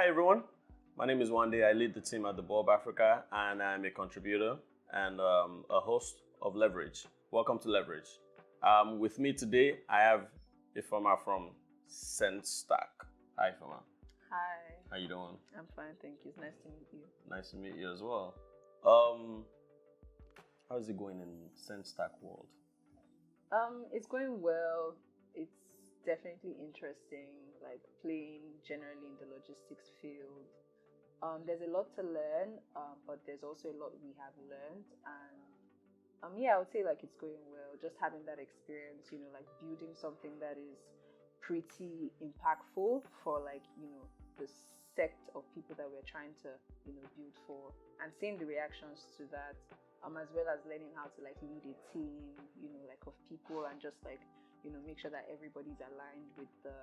Hi everyone, my name is WANDE. I lead the team at the Bob Africa and I'm a contributor and a host of Leverage. Welcome to Leverage. With me today, I have IFEOMA from Sendstack. Hi IFEOMA. Hi. How you doing? I'm fine, thank you. It's nice to meet you. Nice to meet you as well. How's it going in Sendstack world? It's going well. It's definitely interesting, like playing generally in the logistics field. There's a lot to learn, but there's also a lot we have learned. And yeah, I would say like it's going well. Just having that experience, like building something that is pretty impactful for the sect of people that we're trying to, build for, and seeing the reactions to that. As well as learning how to lead a team, of people, and just make sure that everybody's aligned with the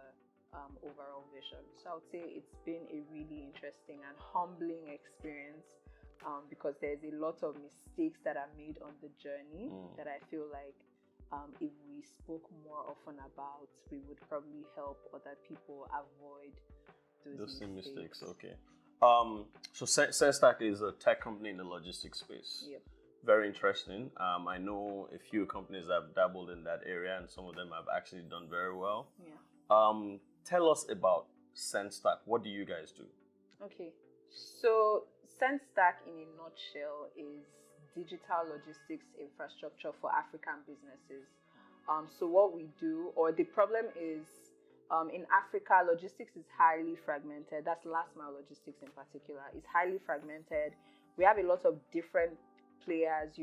overall vision. So I would say it's been a really interesting and humbling experience because there's a lot of mistakes that are made on the journey that I feel like if we spoke more often about, we would probably help other people avoid those same mistakes. Okay. So Sendstack is a tech company in the logistics space. Yep. Very interesting. I know a few companies that have dabbled in that area, and some of them have actually done very well. Yeah. Tell us about Sendstack. What do you guys do? Okay. So Sendstack, in a nutshell, is digital logistics infrastructure for African businesses. So what we do, or the problem is, in Africa, logistics is highly fragmented. That's last mile logistics in particular. It's highly fragmented. We have a lot of different players,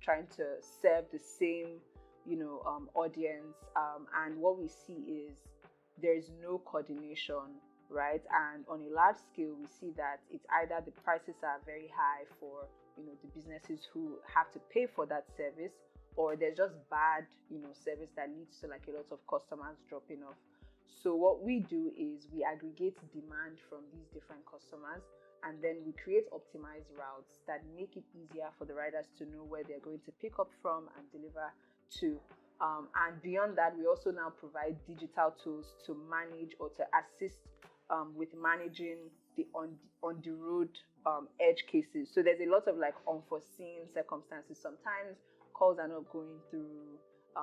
trying to serve the same, audience. And what we see is there's no coordination, right? And on a large scale, we see that it's either the prices are very high for, the businesses who have to pay for that service, or there's just bad, service that leads to a lot of customers dropping off. So what we do is we aggregate demand from these different customers, and then we create optimized routes that make it easier for the riders to know where they're going to pick up from and deliver to. And beyond that, we also now provide digital tools to manage or to assist with managing the on the road edge cases. So there's a lot of unforeseen circumstances. Sometimes calls are not going through.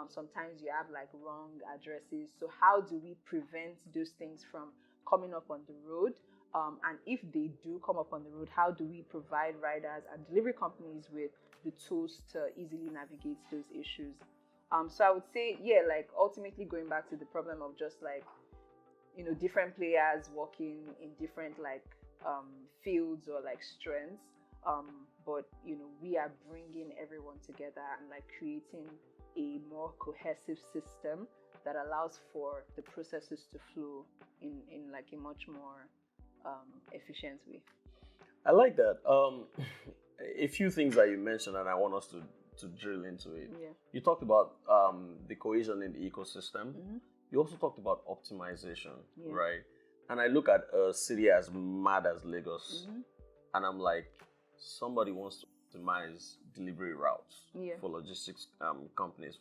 Sometimes you have wrong addresses. So how do we prevent those things from coming up on the road? And if they do come up on the road, how do we provide riders and delivery companies with the tools to easily navigate those issues? So I would say, ultimately going back to the problem of just different players working in different fields or strengths. But we are bringing everyone together and creating a more cohesive system that allows for the processes to flow in a much more efficient way. I like that. A few things that you mentioned, and I want us to drill into it. Yeah. You talked about the cohesion in the ecosystem. Mm-hmm. You also talked about optimization, Yeah. right? And I look at a city as mad as Lagos, Mm-hmm. and I'm like, somebody wants to optimize delivery routes for logistics companies.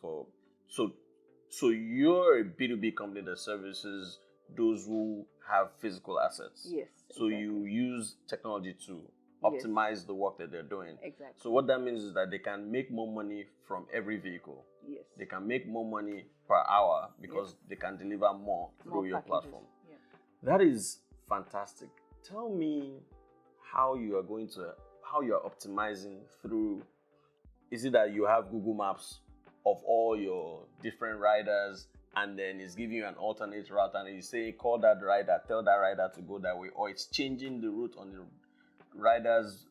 So you're a B2B company that services those who have physical assets. Yes. So exactly. you use technology to optimize the work that they're doing. Exactly. So what that means is that they can make more money from every vehicle. Yes. They can make more money per hour because they can deliver more through your packages. platform. Yeah. That is fantastic. Tell me how you are optimizing through. Is it that you have Google Maps of all your different riders, and then it's giving you an alternate route, and you say call that rider, tell that rider to go that way, or it's changing the route on the rider's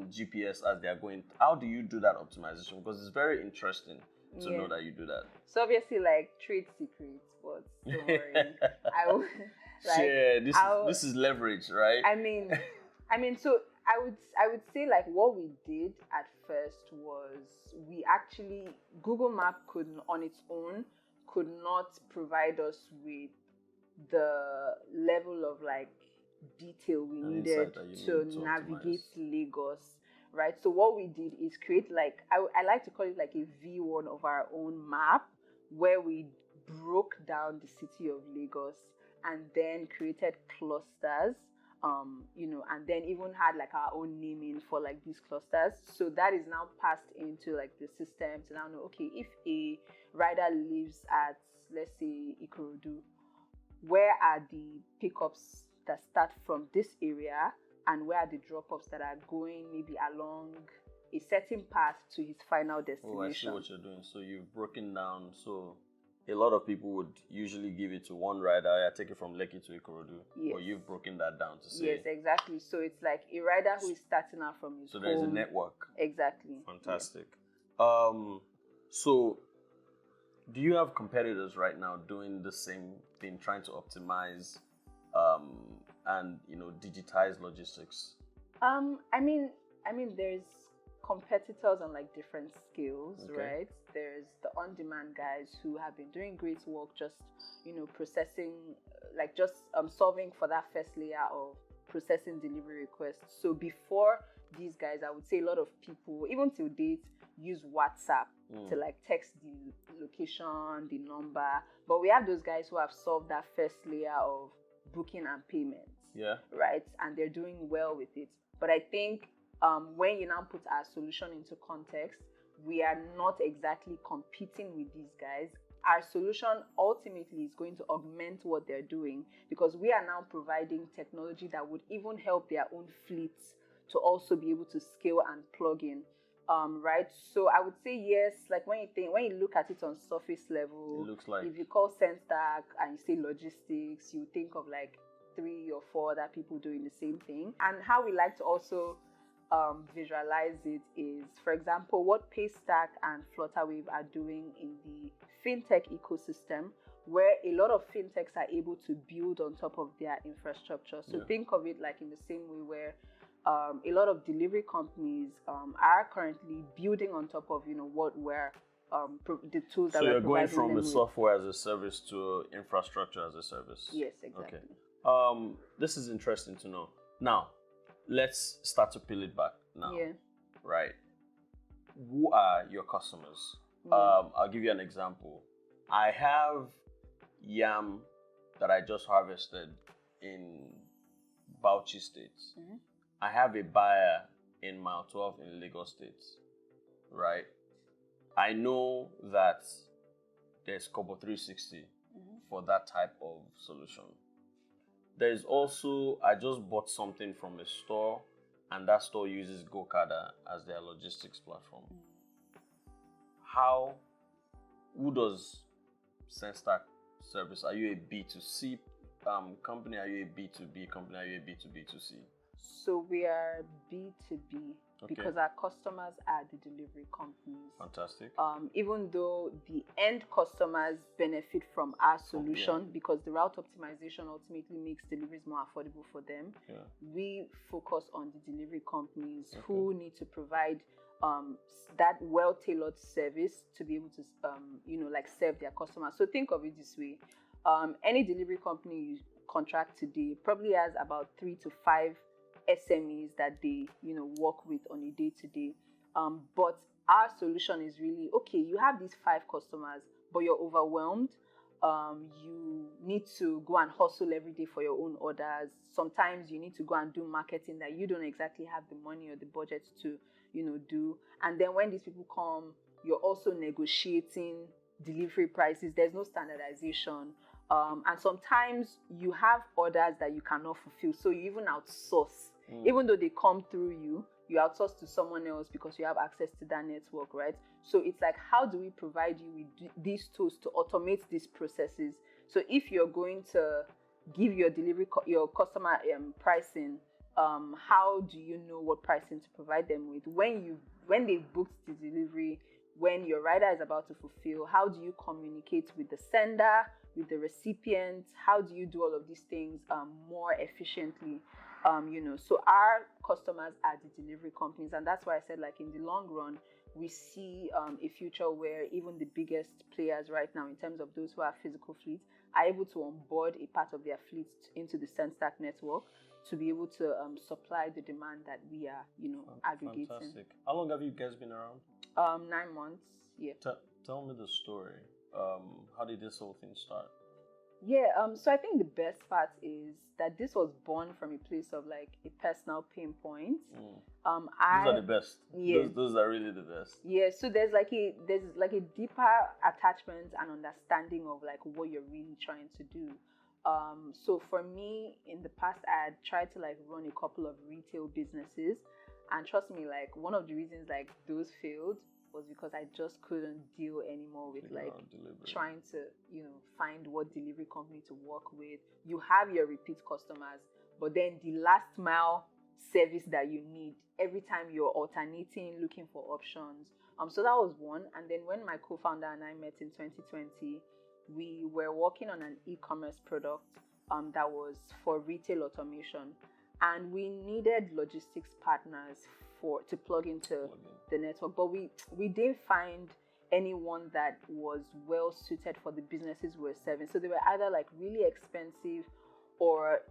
GPS as they're going? How do you do that optimization? Because it's very interesting to know that you do that. So obviously trade secrets, but don't worry. I will this is leverage, right? I mean, so I would say what we did at first was we actually, Google Map on its own could not provide us with the level of detail we needed to navigate Lagos, right? So what we did is create I like to call it a V1 of our own map, where we broke down the city of Lagos and then created clusters and then even had like our own naming for like these clusters. So that is now passed into like the system to now know, okay, if a rider lives at, let's say, Ikorodu, where are the pickups that start from this area, and where are the drop-offs that are going maybe along a certain path to his final destination. Oh, I see what you're doing. So you've broken down. So a lot of people would usually give it to one rider. I take it from Lekki to Ikorodu. Yes. But you've broken that down to say. Yes, exactly. So it's like a rider who is starting out from his So home. there's a network. Exactly. Fantastic. Yeah. So do you have competitors right now doing the same thing, trying to optimize and digitize logistics? I mean there's competitors on like different scales, Okay. right? There's the on-demand guys who have been doing great work, just processing, like just solving for that first layer of processing delivery requests. So before these guys, I would say a lot of people, even till date, use WhatsApp to like text the location, the number. But we have those guys who have solved that first layer of booking and payments. Yeah. Right, and they're doing well with it. But I think when you now put our solution into context, we are not exactly competing with these guys. Our solution ultimately is going to augment what they're doing, because we are now providing technology that would even help their own fleets to also be able to scale and plug in. Right, so I would say yes. Like when you look at it on surface level, It looks like, if you call Sendstack and you say logistics, you think of like 3 or 4 other people doing the same thing. And how we like to also visualize it is, for example, what Paystack and Flutterwave are doing in the fintech ecosystem, where a lot of fintechs are able to build on top of their infrastructure. So think of it like in the same way where a lot of delivery companies are currently building on top of what we're the tools that so we're you're going providing from them a with. software as a service to infrastructure as a service. Yes, exactly. Okay. This is interesting to know. Now, let's start to peel it back now. Yeah. Right. Who are your customers? Yeah. I'll give you an example. I have yam that I just harvested in Bauchi State. Mm-hmm. I have a buyer in Mile 12 in Lagos State. Right. I know that there's Kobo 360 for that type of solution. There's also, I just bought something from a store, and that store uses GoCada as their logistics platform. Who does Sendstack service? Are you a B2C company? Are you a B2B company? Are you a B2B2C? So we are B2B. Okay. Because our customers are the delivery companies. Fantastic. Even though the end customers benefit from our solution, because the route optimization ultimately makes deliveries more affordable for them, we focus on the delivery companies who need to provide that well-tailored service to be able to serve their customers. So think of it this way. Any delivery company you contract today probably has about 3 to 5 SMEs that they work with on a day-to-day, but our solution is really, okay, you have these 5 customers, but you're overwhelmed. You need to go and hustle every day for your own orders. Sometimes you need to go and do marketing that you don't exactly have the money or the budget to do. And then when these people come, you're also negotiating delivery prices. There's no standardization. And sometimes you have orders that you cannot fulfill, so you even outsource. Even though they come through you outsource to someone else because you have access to that network, right? So it's like, how do we provide you with these tools to automate these processes? So if you're going to give your your customer pricing, how do you know what pricing to provide them with? When they've booked the delivery, when your rider is about to fulfill, how do you communicate with the sender, with the recipient? How do you do all of these things more efficiently? So our customers are the delivery companies, and that's why I said, like, in the long run, we see a future where even the biggest players right now, in terms of those who have physical fleets, are able to onboard a part of their fleets into the Sendstack network to be able to supply the demand that we are, aggregating. Fantastic. How long have you guys been around? 9 months. Yeah. Tell me the story. How did this whole thing start? Yeah, so I think the best part is that this was born from a place of like a personal pain point. Those are the best. Yeah. Those are really the best. Yeah, so there's like a deeper attachment and understanding of like what you're really trying to do. So for me, in the past, I had tried to like run a couple of retail businesses, and trust me, like one of the reasons like those failed was because I just couldn't deal anymore with like trying to, find what delivery company to work with. You have your repeat customers, but then the last mile service that you need every time you're alternating, looking for options. So that was one. And then when my co-founder and I met in 2020, we were working on an e-commerce product that was for retail automation, and we needed logistics partners to plug into the network, but we didn't find anyone that was well suited for the businesses we were serving. So they were either like really expensive or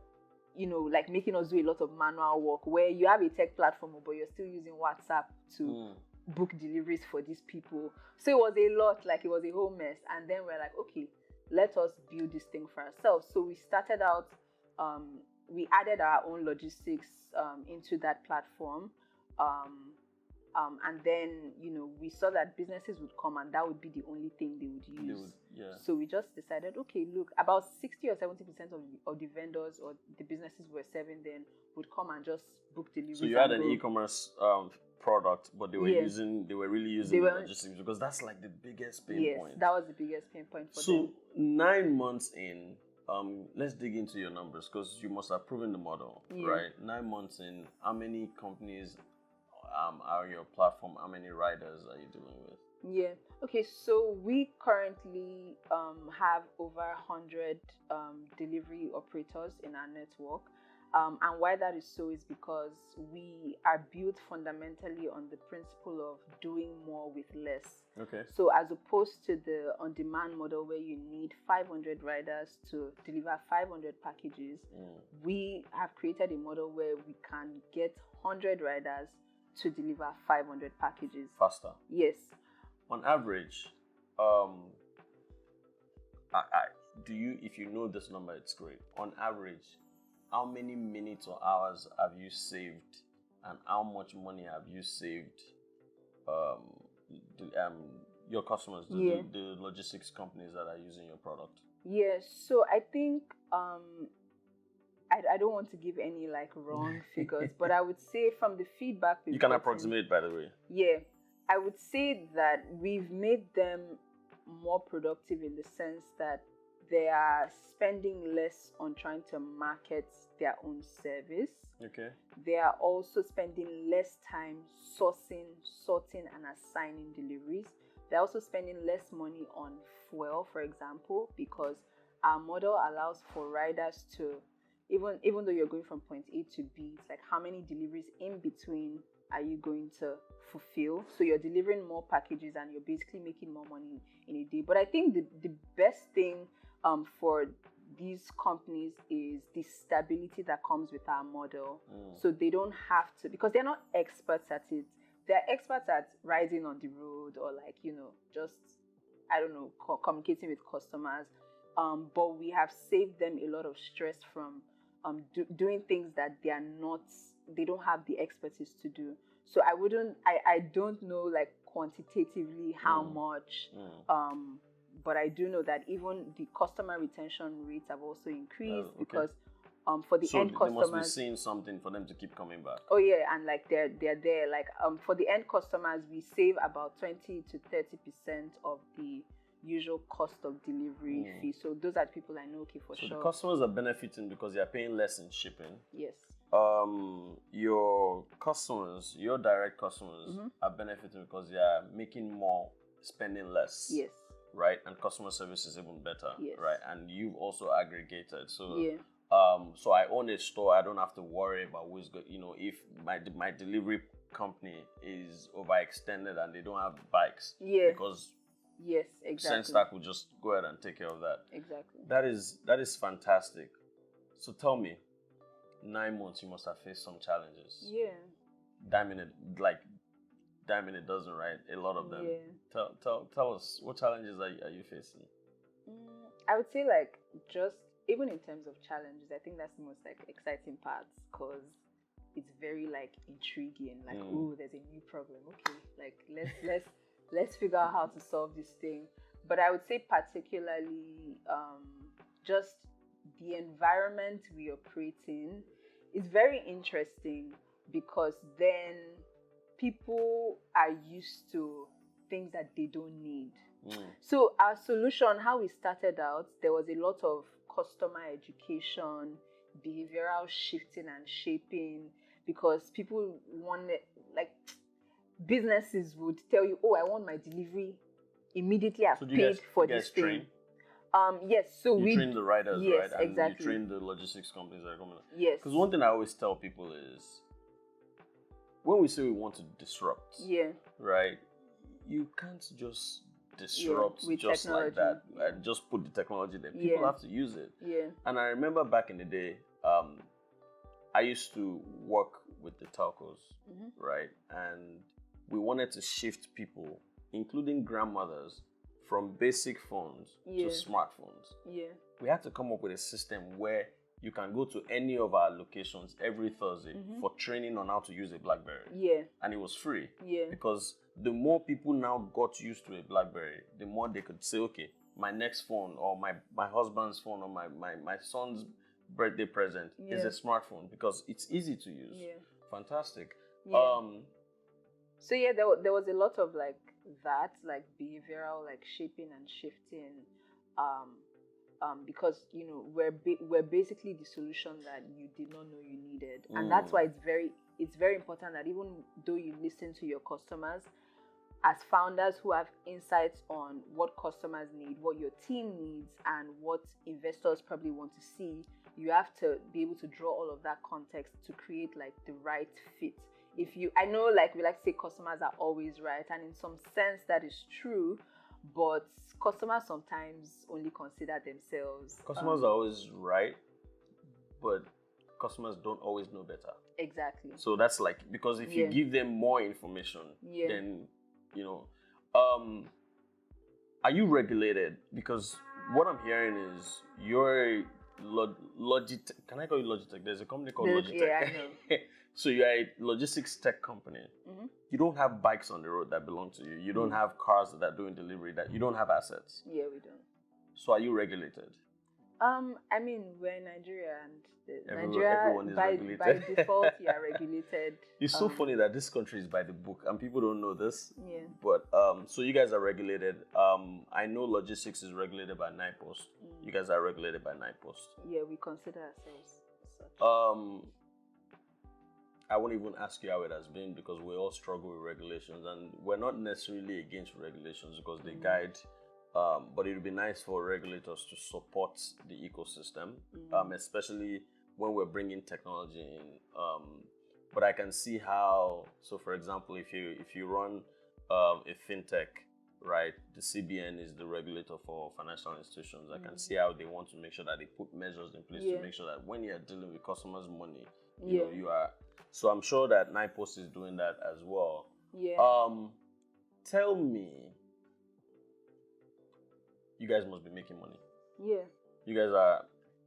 like making us do a lot of manual work where you have a tech platform but you're still using WhatsApp to book deliveries for these people. So it was a lot, like it was a whole mess. And then we're like, okay, let us build this thing for ourselves. So we started out, we added our own logistics into that platform. And then, we saw that businesses would come and that would be the only thing they would use. So we just decided, okay, look, about 60 or 70% of the vendors or the businesses we're serving then would come and just book deliveries. So you had an e-commerce product, but they were really using the logistics because that's like the biggest pain point. Yes, that was the biggest pain point for them. So 9 months in, let's dig into your numbers because you must have proven the model, right? 9 months in, how many companies are on your platform? How many riders are you dealing with? Yeah. Okay. So we currently have over 100 delivery operators in our network. And why that is so is because we are built fundamentally on the principle of doing more with less. Okay. So as opposed to the on-demand model where you need 500 riders to deliver 500 packages, we have created a model where we can get 100 riders to deliver 500 packages faster. Yes. On average, do you, if you know this number, it's great. On average, how many minutes or hours have you saved, and how much money have you saved? Your customers, the logistics companies that are using your product. Yes. So I think I don't want to give any like wrong figures, but I would say from the feedback we've You can approximate, by the way. Yeah. I would say that we've made them more productive in the sense that they are spending less on trying to market their own service. Okay. They are also spending less time sourcing, sorting, and assigning deliveries. They're also spending less money on fuel, for example, because our model allows for riders to, even though you're going from point A to B, it's like how many deliveries in between are you going to fulfill? So you're delivering more packages and you're basically making more money in a day. But I think the best thing for these companies is the stability that comes with our model. So they don't have to, because they're not experts at it. They're experts at riding on the road or like, just, I don't know, communicating with customers. But we have saved them a lot of stress from doing things that they don't have the expertise to do. So I don't know like quantitatively how much, but I do know that even the customer retention rates have also increased because for the end customers, they must be seeing something for them to keep coming back. Oh yeah, and like they're there. Like for the end customers, we save about 20 to 30% of the usual cost of delivery fee. So those are the people I know. Okay, for sure. So the customers are benefiting because they are paying less in shipping. Yes. Your customers, your direct customers, are benefiting because they are making more, spending less. Yes. Right, and customer service is even better. Yes. Right, and you've also aggregated. So yeah. So I own a store. I don't have to worry about who's good. If my delivery company is overextended and they don't have bikes. Yeah. Because yes, exactly. Sendstack will just go ahead and take care of that. Exactly. That is fantastic. So tell me, 9 months you must have faced some challenges. Yeah. Diamond it doesn't, right? A lot of them. Yeah. Tell us, what challenges are you facing? I would say like just even in terms of challenges, I think that's the most like exciting parts because it's very like intriguing. Like, oh, there's a new problem. Okay, like let's figure out how to solve this thing. But I would say particularly just the environment we operate in is very interesting because then people are used to things that they don't need. So our solution, how we started out, there was a lot of customer education, behavioral shifting and shaping, because people wanted, like, businesses would tell you, oh, I want my delivery immediately. I've paid for this thing. Yes, so we train the riders, yes, right? And exactly. you train the logistics companies that are coming. Yes. Because one thing I always tell people is, when we say we want to disrupt, right? You can't just disrupt just technology. Like that and just put the technology there. People have to use it. And I remember back in the day, I used to work with the telcos, right? And we wanted to shift people, including grandmothers, from basic phones to smartphones. We had to come up with a system where you can go to any of our locations every Thursday for training on how to use a BlackBerry. And it was free. Because the more people now got used to a BlackBerry, the more they could say, okay, my next phone or my husband's phone or my son's birthday present is a smartphone because it's easy to use. Fantastic. So there was a lot of like that, like behavioral, like shaping and shifting, because we're basically the solution that you did not know you needed, and that's why it's very important that even though you listen to your customers, as founders who have insights on what customers need, what your team needs, and what investors probably want to see, you have to be able to draw all of that context to create like the right fit. I know, like we like to say customers are always right, and in some sense that is true, but customers sometimes only consider themselves. Customers are always right, but customers don't always know better. Exactly. So that's like, because if you give them more information, then, are you regulated? Because what I'm hearing is you're Logitech. Can I call you Logitech? There's a company called Logitech. Yeah, I know. So you're a logistics tech company. You don't have bikes on the road that belong to you. You don't have cars that are doing delivery. That you don't have assets. Yeah, we don't. So are you regulated? I mean, we're in Nigeria, and everyone is regulated. By default, you are regulated. It's so funny that this country is by the book, and people don't know this. Yeah. But so you guys are regulated. I know logistics is regulated by NIPOST. You guys are regulated by NIPOST. Yeah, we consider ourselves as such. I won't even ask you how it has been because we all struggle with regulations, and we're not necessarily against regulations because they guide. But it would be nice for regulators to support the ecosystem, especially when we're bringing technology in. But I can see how. So, for example, if you run a fintech, right, the CBN is the regulator for financial institutions. I can see how they want to make sure that they put measures in place to make sure that when you're dealing with customers' money, you know, you are. So I'm sure that NIPOST is doing that as well. Tell me. You guys must be making money. Yeah. You guys are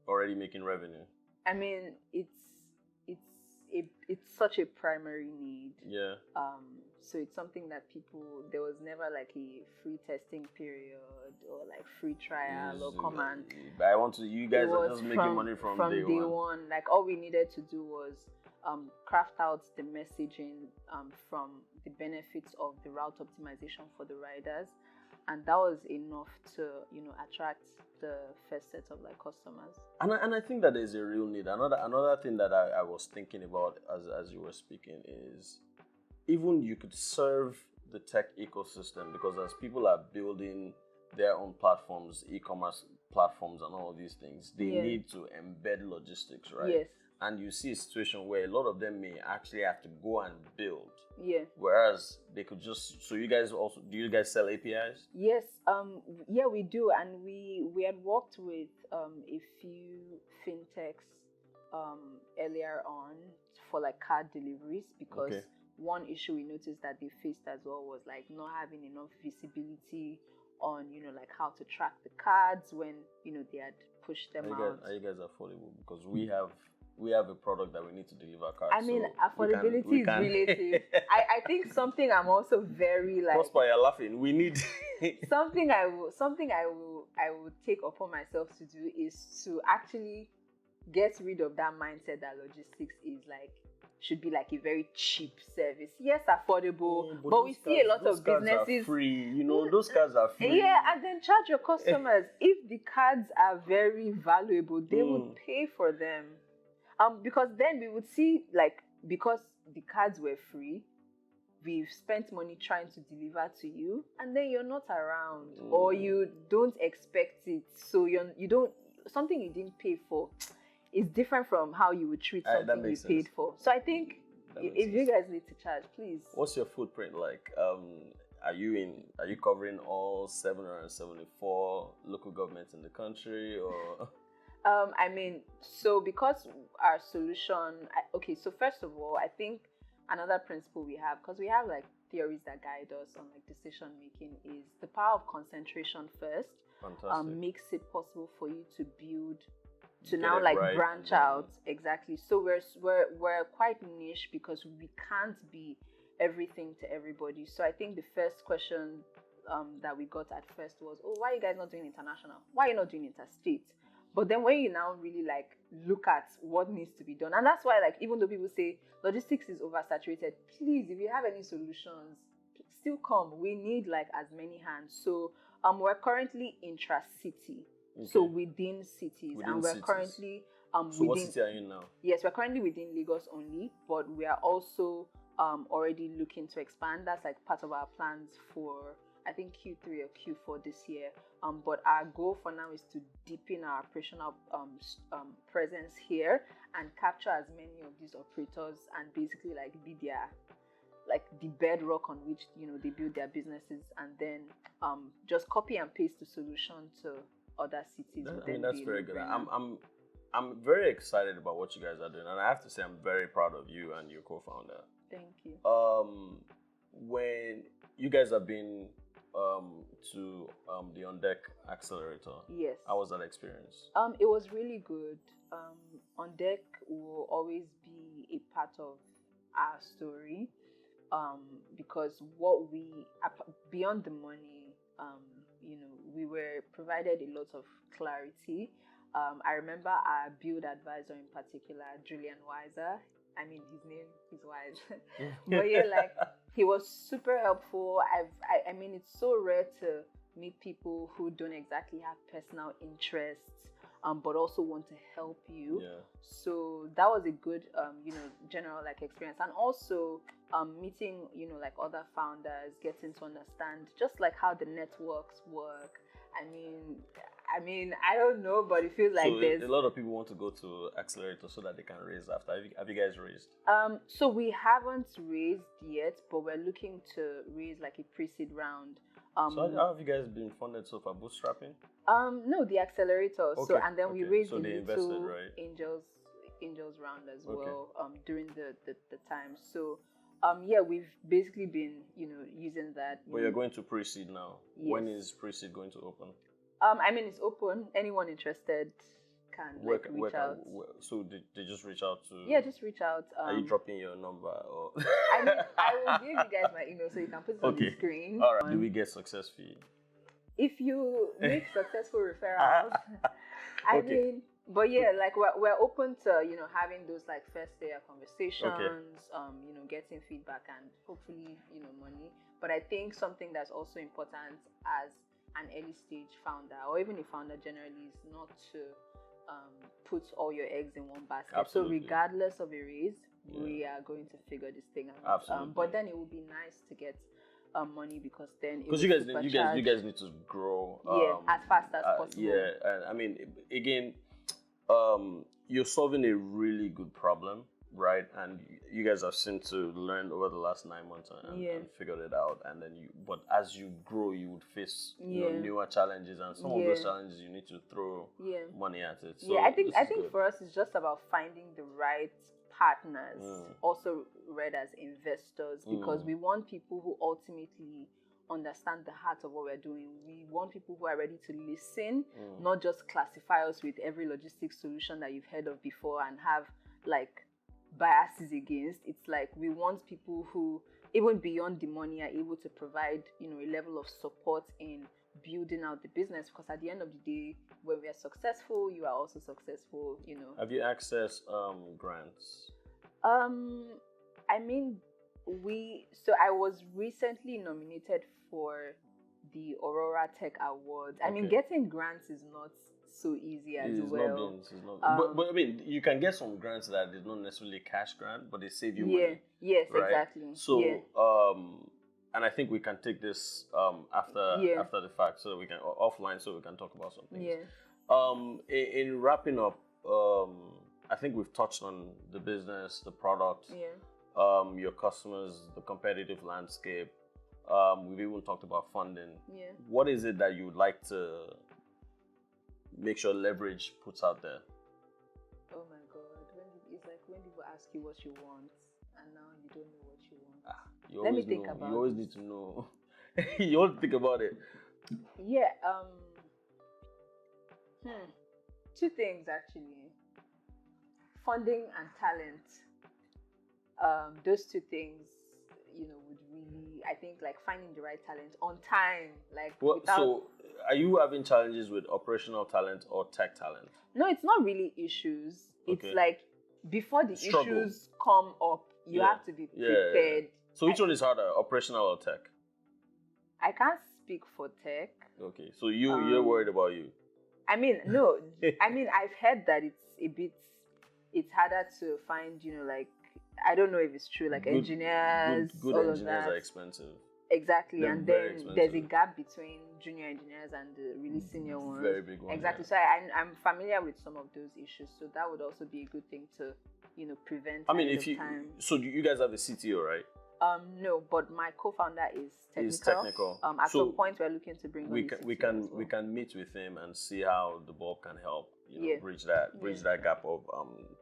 already making revenue. I mean, it's such a primary need. Yeah. So it's something that there was never like a free testing period or like free trial or command. You guys are just making money from day one. Like all we needed to do was craft out the messaging from the benefits of the route optimization for the riders. And that was enough to, attract the first set of like customers. And I think that there's a real need. Another thing that I was thinking about as you were speaking is even you could serve the tech ecosystem, because as people are building their own platforms, e-commerce platforms and all of these things, they need to embed logistics, right? Yes. And you see a situation where a lot of them may actually have to go and build. Yeah. Whereas they could just. So you guys also, do you guys sell APIs? Yes. Yeah, we do, and we had worked with a few fintechs earlier on for like card deliveries, because one issue we noticed that they faced as well was like not having enough visibility on, like how to track the cards when, they had pushed them out. Are you guys affordable? Because we have a product that we need to deliver cards. I mean, so affordability is relative. I think something I'm also very like. Prosper, you're laughing. We need something I will take upon myself to do is to actually get rid of that mindset that logistics is like should be like a very cheap service. Yes, affordable, but we see a lot of businesses are free. Those cards are free. Yeah, and then charge your customers. If the cards are very valuable, they would pay for them. Because then we would see like because the cards were free, we've spent money trying to deliver to you, and then you're not around or you don't expect it, so you don't something you didn't pay for. It's different from how you would treat something you paid for. So I think if you guys need to charge, please. What's your footprint like? Are you covering all 774 local governments in the country, or? I mean, so because our solution, so first of all, I think another principle we have, because we have like theories that guide us on like decision making, is the power of concentration first. Fantastic. Makes it possible for you to build. To now like branch out. Exactly. So we're quite niche because we can't be everything to everybody. So I think the first question that we got at first was, why are you guys not doing international? Why are you not doing interstate? But then when you now really like look at what needs to be done, and that's why like even though people say logistics is oversaturated, please, if you have any solutions, still come. We need like as many hands. So we're currently intra-city. Okay. So within cities, and we're currently so what city are you in now? Yes, we're currently within Lagos only, but we are also already looking to expand. That's like part of our plans for I think Q3 or Q4 this year. But our goal for now is to deepen our operational presence here and capture as many of these operators and basically like be their like the bedrock on which they build their businesses, and then just copy and paste the solution to other cities. That's very good. I'm very excited about what you guys are doing, and I have to say I'm very proud of you and your co-founder. Thank you. When you guys have been to the On Deck Accelerator, yes, how was that experience? It was really good. On Deck will always be a part of our story, because what we beyond the money, we were provided a lot of clarity. I remember our build advisor in particular, Julian Weiser. I mean, his name is Wise. But yeah, like he was super helpful. I mean, it's so rare to meet people who don't exactly have personal interests, but also want to help you. Yeah. So that was a good, general like experience, and also meeting, like other founders, getting to understand just like how the networks work. I mean, I don't know, but it feels like there's a lot of people want to go to Accelerator so that they can raise after. Have you guys raised? So we haven't raised yet, but we're looking to raise like a pre-seed round. So how have you guys been funded so far? Bootstrapping? No, the Accelerator. Okay, So and then we raised so the they invested, little right? angels round as well. During the time. So yeah, we've basically been using that. But you're going to pre-seed now. Yes. When is pre-seed going to open? I mean, it's open. Anyone interested can reach out. So they just reach out to? Yeah, just reach out. Are you dropping your number? Or? I mean, I will give you guys my email so you can put it on the screen. All right. Do we get success fee? If you make successful referrals, I mean, but yeah, like we're open to having those like first day conversations, getting feedback and hopefully money. But I think something that's also important as an early stage founder, or even a founder generally, is not to put all your eggs in one basket. Absolutely. So regardless of a raise, we are going to figure this thing out. Absolutely. But then it would be nice to get money, because then you guys need to grow as fast as possible. Yeah, and I mean, again, you're solving a really good problem, right? And you guys have seemed to learn over the last 9 months and figured it out. And then but as you grow, you would face newer challenges, and some of those challenges you need to throw money at it. So I think for us it's just about finding the right partners, also read as investors, because we want people who ultimately understand the heart of what we're doing. We want people who are ready to listen, not just classify us with every logistics solution that you've heard of before and have like biases against. It's like we want people who, even beyond the money, are able to provide, a level of support in building out the business, because at the end of the day, when we are successful, you are also successful. Have you accessed grants? I mean, I was recently nominated for the Aurora Tech Awards. I mean, getting grants is not so easy as well. It's not. But I mean, you can get some grants that is not necessarily cash grant, but they save you money. Yes, right? Exactly. So, and I think we can take this after the fact, so we can offline, so we can talk about some things. In wrapping up, I think we've touched on the business, the product, your customers, the competitive landscape. We've even talked about funding. What is it that you would like to make sure Leverage puts out there? Oh my God, it's like when people ask you what you want, and now you don't know what you want. Let me think about it. You always need to know. You always think about it. Yeah. Two things actually. Funding and talent. Those two things, would really, I think, like finding the right talent on time, like. So, are you having challenges with operational talent or tech talent? No, it's not really issues. It's like before the issues come up, you have to be prepared. So which one is harder, operational or tech? I can't speak for tech. Okay, so you're worried about you. I mean, no. I mean, I've heard that it's harder to find, like, I don't know if it's true, like engineers. Good all engineers of that are expensive. Exactly, They're and very then expensive. there's a gap between junior engineers and the really senior ones. Very big one. Exactly. Yeah. So I'm familiar with some of those issues. So that would also be a good thing to, prevent. I mean, so you guys have a CTO, right? No, but my co-founder is technical. He's technical. At some point, we're looking to bring. We can meet with him and see how the bulb can help. Bridge that gap of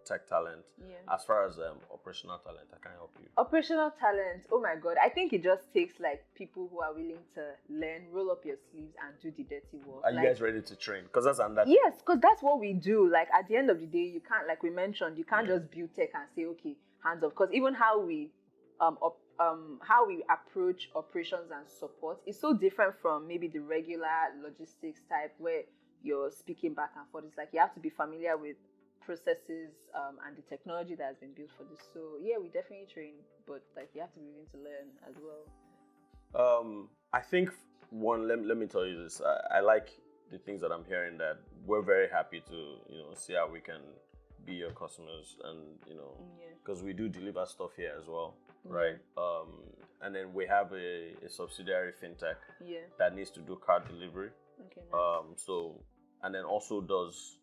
tech talent. As far as operational talent, I can help you. Operational talent. Oh my God! I think it just takes like people who are willing to learn, roll up your sleeves, and do the dirty work. Are you guys ready to train? Because that's under. Yes, because that's what we do. Like at the end of the day, you can't, like we mentioned, you can't just build tech and say, okay, hands off. Because even how we approach operations and support is so different from maybe the regular logistics type where you're speaking back and forth. It's like you have to be familiar with processes and the technology that has been built for this. So yeah, we definitely train, but like you have to be willing to learn as well. I think let me tell you this. I like the things that I'm hearing, that we're very happy to see how we can be your customers, and because we do deliver stuff here as well. Right. And then we have a subsidiary fintech that needs to do card delivery. Okay. Nice. So, and then also does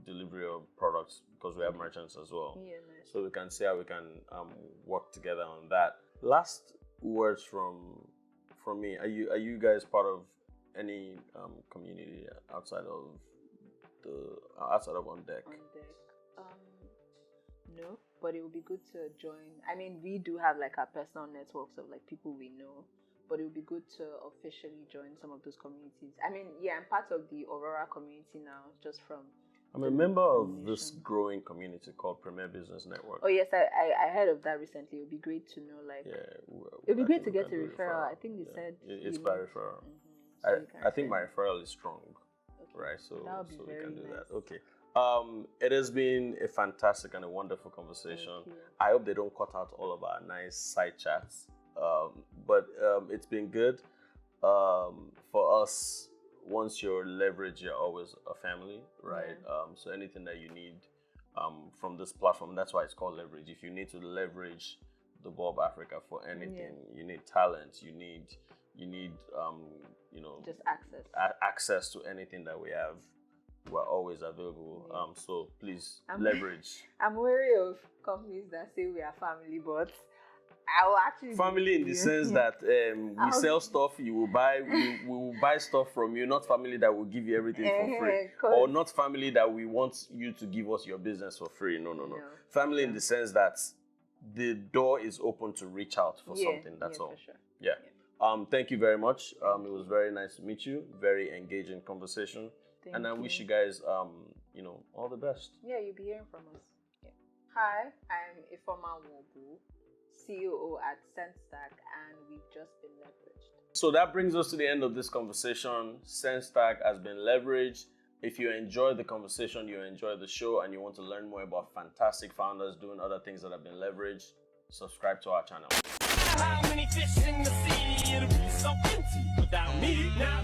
delivery of products, because we have merchants as well. Yeah. Nice. So we can see how we can work together on that. Last words from me. Are you guys part of any community outside of On Deck? No, but it would be good to join. I mean, we do have like our personal networks of like people we know, but it would be good to officially join some of those communities. I mean, yeah, I'm part of the Aurora community now, just from. I'm a member of this growing community called Premier Business Network. Oh yes, I heard of that recently. It would be great to know, like. Yeah. It would be great to get a referral. I think they said. It's by referral. I think my referral is strong, right? So we can do that. Okay. It has been a fantastic and a wonderful conversation. I hope they don't cut out all of our nice side chats. But it's been good. For us, once you're Leverage, you're always a family, right? So anything that you need from this platform, that's why it's called Leverage. If you need to leverage the Bob Africa for anything, you need talent, you need just access to anything that we have. We're always available. So please leverage. I'm wary of companies that say we are family, but I will actually family in the sense that we sell stuff, you will buy. We will buy stuff from you. Not family that will give you everything for free, or not family that we want you to give us your business for free. No. Family in the sense that the door is open to reach out for something. That's all. For sure. Yeah. Thank you very much. It was very nice to meet you. Very engaging conversation. Thank And I you. wish you guys, all the best. Yeah, you'll be hearing from us. Yeah. Hi, I'm IFEOMA COO at Sendstack, and we've just been leveraged. So that brings us to the end of this conversation. Sendstack has been leveraged. If you enjoyed the conversation, you enjoyed the show, and you want to learn more about fantastic founders doing other things that have been leveraged, subscribe to our channel. How many fish in the sea? It'll be so empty without me. Now